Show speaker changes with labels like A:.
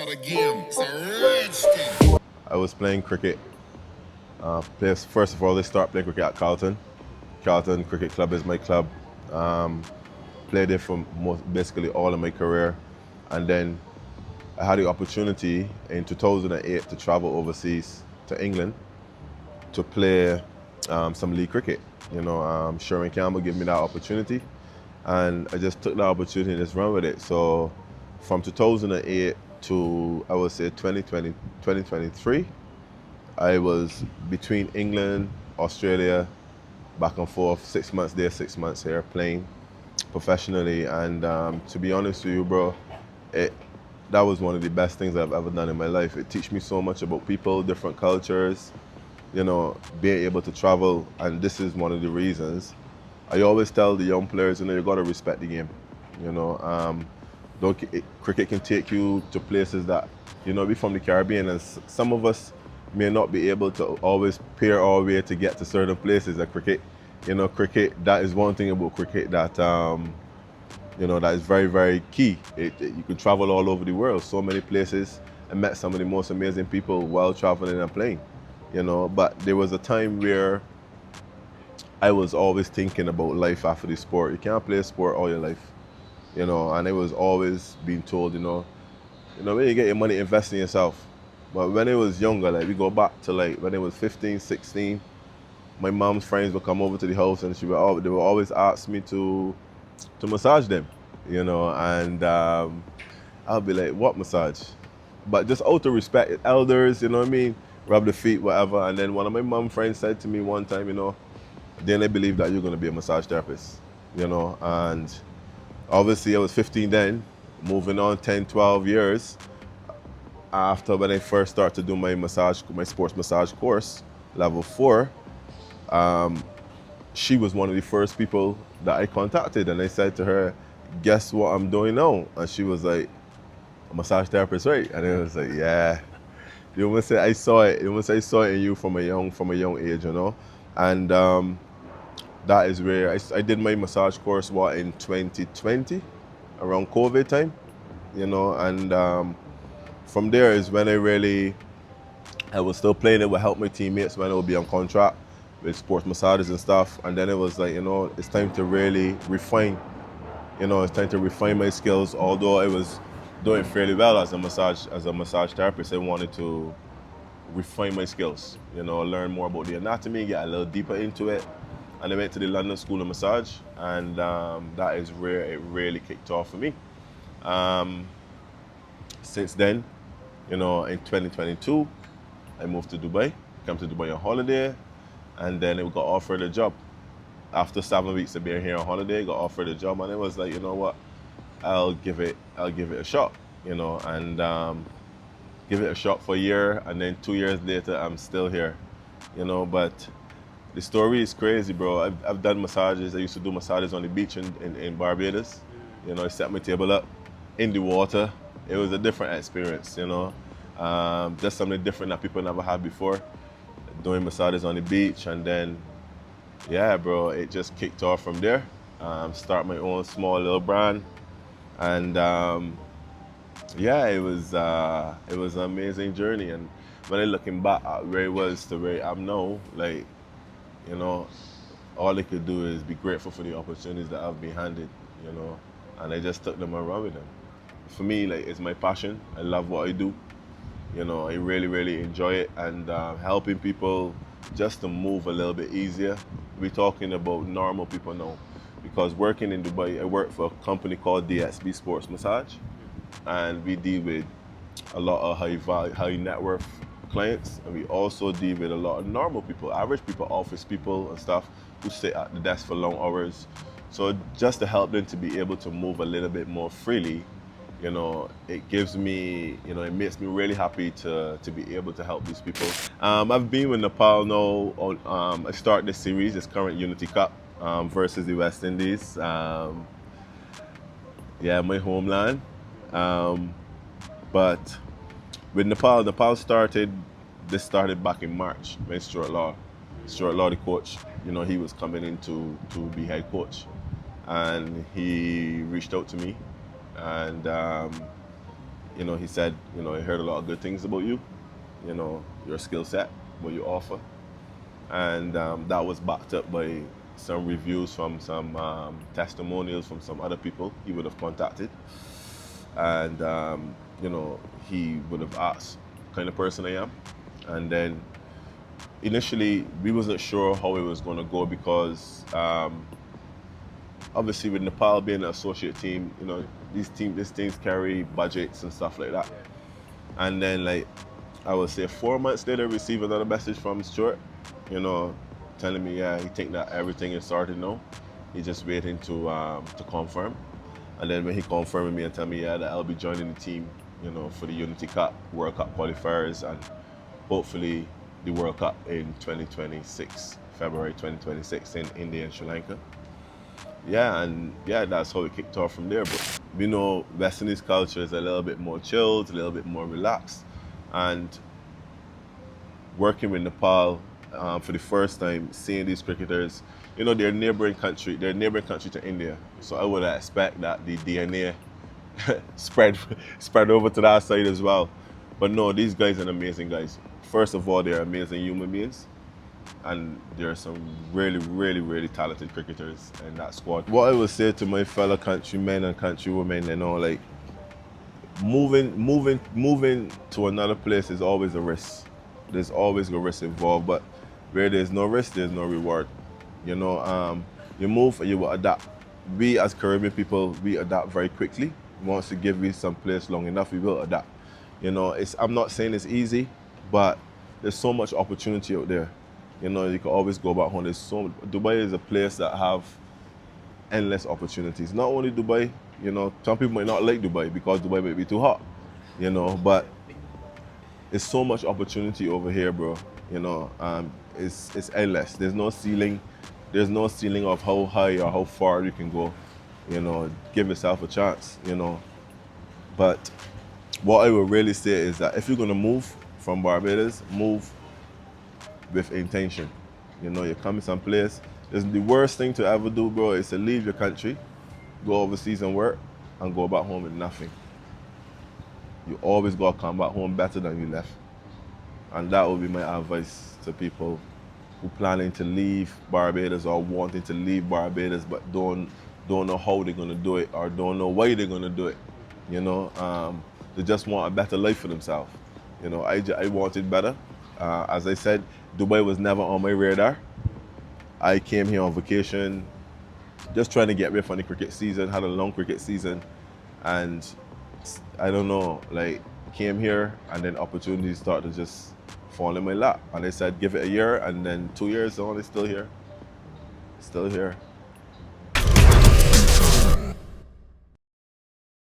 A: of the game. It's a rich thing.
B: I was playing cricket. First of all, they start playing cricket at Carlton. Carlton Cricket Club is my club. Um, Played there for basically all of my career. And then I had the opportunity in 2008 to travel overseas to England to play some league cricket. Sherman Campbell gave me that opportunity, and I just took the opportunity and just run with it. So from 2008 to, I would say, 2020, 2023, I was between England, Australia, back and forth, 6 months there, 6 months here, playing professionally. And to be honest with you, bro, that was one of the best things I've ever done in my life. It teach me so much about people, different cultures, being able to travel. And this is one of the reasons I always tell the young players, you got to respect the game. Cricket can take you to places that, we from the Caribbean, and some of us may not be able to always pair our way to get to certain places at cricket. Cricket, that is one thing about cricket that, that is very, very key. You can travel all over the world, so many places, and met some of the most amazing people while traveling and playing. But there was a time where I was always thinking about life after the sport. You can't play a sport all your life, and I was always being told, when you get your money, invest in yourself. But when I was younger, like we go back to like when I was 15, 16, my mom's friends would come over to the house and they would always ask me to massage them, and I'll be like, what massage? But just out of respect, elders, you know what I mean? Rub the feet, whatever. And then one of my mom friends said to me one time, then I believe that you're going to be a massage therapist, and obviously I was 15 then, moving on 10, 12 years after when I first started to do my sports massage course, level 4, she was one of the first people that I contacted, and I said to her, guess what I'm doing now? And she was like, a massage therapist, right? And I was like, yeah. You almost say I saw it. You almost say I saw it in you from a young age, And that is where I did my massage course in 2020, around COVID time, and from there is when I was still playing it with help my teammates when I would be on contract with sports massages and stuff. And then it was like, it's time to really refine, it's time to refine my skills. Although I was doing fairly well as a massage therapist, I wanted to refine my skills, learn more about the anatomy, get a little deeper into it. And I went to the London School of Massage, and that is where it really kicked off for me. Since then, in 2022, I moved to Dubai, came to Dubai on holiday, and then I got offered a job. After 7 weeks of being here on holiday, I got offered a job, and it was like, you know what, I'll give it a shot, and give it a shot for a year, and then 2 years later, I'm still here, but the story is crazy, bro. I've done massages. I used to do massages on the beach in Barbados. I set my table up in the water. It was a different experience, just something different that people never had before. Doing massages on the beach, and then, yeah, bro, it just kicked off from there. Start my own small little brand, and yeah, it was an amazing journey. And when I looking back at where it was to where I am now, like, all I could do is be grateful for the opportunities that I've been handed, and I just took them and run with them. For me, like, it's my passion. I love what I do. I really, really enjoy it, and helping people just to move a little bit easier. We're talking about normal people now, because working in Dubai, I work for a company called DSB Sports Massage, and we deal with a lot of high net worth clients, and we also deal with a lot of normal people, average people, office people and stuff who sit at the desk for long hours. So just to help them to be able to move a little bit more freely, it gives me, it makes me really happy to be able to help these people. I've been with Nepal now. I started this series, this current Unity Cup versus the West Indies. Yeah, my homeland. But with Nepal started back in March when Stuart Law, the coach, he was coming in to be head coach, and he reached out to me, and You know, he said, you know, he heard a lot of good things about you, you know, your skill set, what you offer. And that was backed up by some reviews from some testimonials from some other people he would have contacted. And, you know, he would have asked what kind of person I am. And then initially, we wasn't sure how it was going to go because obviously with Nepal being an associate team, you know, these teams carry budgets and stuff like that. And then, like, I would say 4 months later, receive another message from Stuart, you know, telling me, yeah, he think that everything is sorted now. He's just waiting to confirm. And then when he confirmed with me and tell me, yeah, that I'll be joining the team, you know, for the Unity Cup, World Cup qualifiers, and hopefully the World Cup in 2026, February 2026 in India and Sri Lanka. Yeah, and yeah, that's how it kicked off from there. But we know West Indies culture is a little bit more chilled, a little bit more relaxed. And working with Nepal for the first time, seeing these cricketers, you know, they're a neighboring country to India. So I would expect that the DNA spread over to that side as well. But no, these guys are amazing guys. First of all, they're amazing human beings. And there are some really, really, really talented cricketers in that squad. What I would say to my fellow countrymen and countrywomen, you know, like moving to another place is always a risk. There's always a risk involved, but where there's no risk, there's no reward. You know, you move and you will adapt. We as Caribbean people, we adapt very quickly. Once you give me some place long enough, we will adapt. You know, I'm not saying it's easy, but there's so much opportunity out there. You know, you can always go back home. Dubai is a place that have endless opportunities. Not only Dubai, you know, some people might not like Dubai because Dubai might be too hot, you know, but there's so much opportunity over here, bro. You know, it's endless. There's no ceiling. There's no ceiling of how high or how far you can go. You know, give yourself a chance, you know. But what I would really say is that if you're gonna move from Barbados, move with intention. You know, you're coming someplace. The worst thing to ever do, bro, is to leave your country, go overseas and work, and go back home with nothing. You always gotta come back home better than you left. And that would be my advice to people who planning to leave Barbados or wanting to leave Barbados but don't know how they're gonna do it or don't know why they're gonna do it. You know, they just want a better life for themselves. You know, I wanted better. As I said, Dubai was never on my radar. I came here on vacation, just trying to get ready for the cricket season, had a long cricket season, and I don't know, like, came here and then opportunities started to just fall in my lap. And I said, give it a year, and then 2 years on, it's still here. Still here.